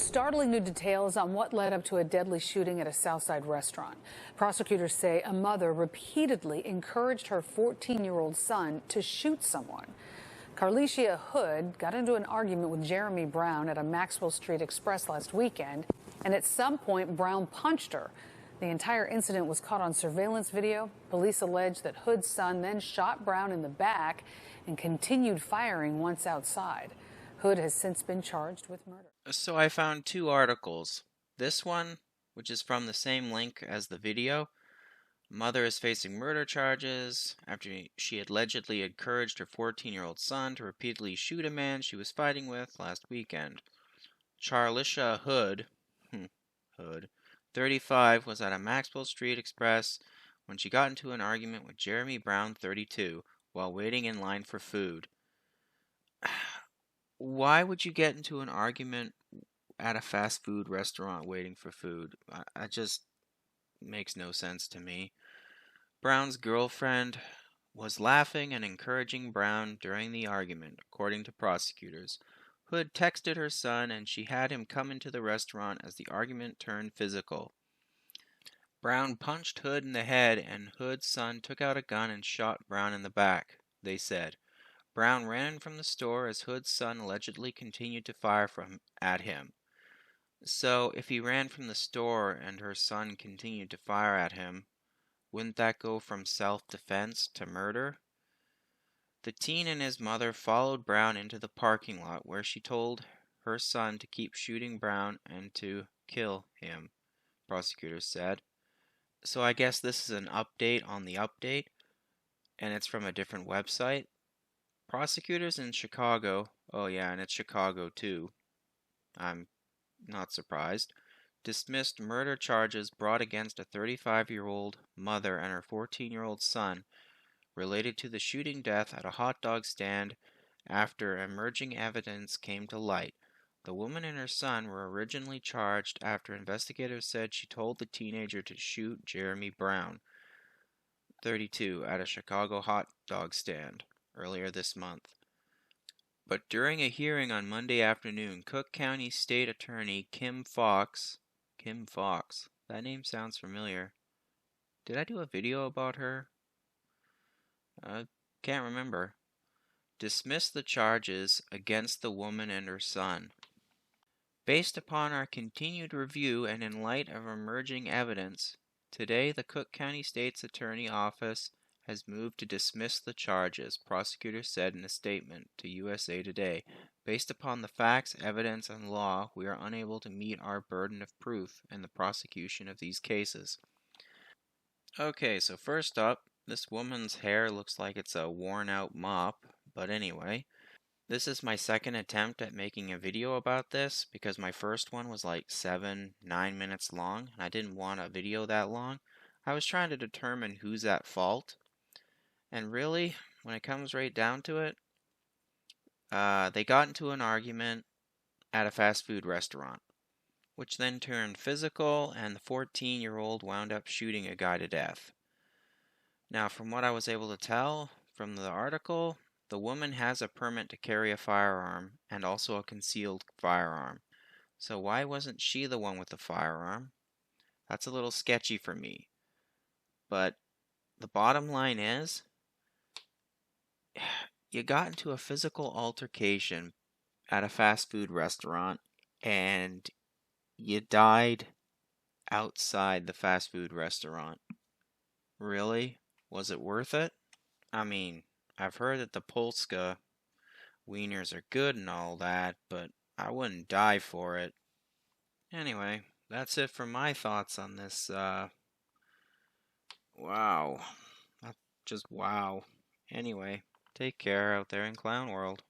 Startling new details on what led up to a deadly shooting at a Southside restaurant. Prosecutors say a mother repeatedly encouraged her 14-year-old son to shoot someone. Carlicia Hood got into an argument with Jeremy Brown at a Maxwell Street Express last weekend, and at some point Brown punched her. The entire incident was caught on surveillance video. Police allege that Hood's son then shot Brown in the back and continued firing once outside. Hood has since been charged with murder. So I found two articles. This one, which is from the same link as the video. Mother is facing murder charges after she allegedly encouraged her 14-year-old son to repeatedly shoot a man she was fighting with last weekend. Carlicia Hood, 35, was at a Maxwell Street Express when she got into an argument with Jeremy Brown, 32, while waiting in line for food. Why would you get into an argument at a fast food restaurant waiting for food? It just makes no sense to me. Brown's girlfriend was laughing and encouraging Brown during the argument, according to prosecutors. Hood texted her son and she had him come into the restaurant as the argument turned physical. Brown punched Hood in the head and Hood's son took out a gun and shot Brown in the back, they said. Brown ran from the store as Hood's son allegedly continued to fire at him. So, if he ran from the store and her son continued to fire at him, wouldn't that go from self-defense to murder? The teen and his mother followed Brown into the parking lot where she told her son to keep shooting Brown and to kill him, prosecutors said. So I guess this is an update on the update, and it's from a different website. Prosecutors in Chicago, oh yeah, and it's Chicago too, I'm not surprised, dismissed murder charges brought against a 35-year-old mother and her 14-year-old son related to the shooting death at a hot dog stand after emerging evidence came to light. The woman and her son were originally charged after investigators said she told the teenager to shoot Jeremy Brown, 32, at a Chicago hot dog stand earlier this month. But during a hearing on Monday afternoon, Cook County State Attorney Kim Foxx, that name sounds familiar. Did I do a video about her? Can't remember. Dismissed the charges against the woman and her son. Based upon our continued review and in light of emerging evidence, today the Cook County State's Attorney Office has moved to dismiss the charges, prosecutors said in a statement to USA Today. Based upon the facts, evidence, and law, we are unable to meet our burden of proof in the prosecution of these cases. Okay, so first up, this woman's hair looks like it's a worn-out mop, but anyway. This is my second attempt at making a video about this because my first one was like 7-9 minutes long, and I didn't want a video that long. I was trying to determine who's at fault. And really, when it comes right down to it, they got into an argument at a fast food restaurant, which then turned physical, and the 14-year-old wound up shooting a guy to death. Now, from what I was able to tell from the article, the woman has a permit to carry a firearm and also a concealed firearm. So why wasn't she the one with the firearm? That's a little sketchy for me. But the bottom line is, you got into a physical altercation at a fast food restaurant and you died outside the fast food restaurant. Really? Was it worth it? I mean, I've heard that the Polska wieners are good and all that, but I wouldn't die for it. Anyway, that's it for my thoughts on this, wow. Just wow. Anyway. Take care out there in Clown World.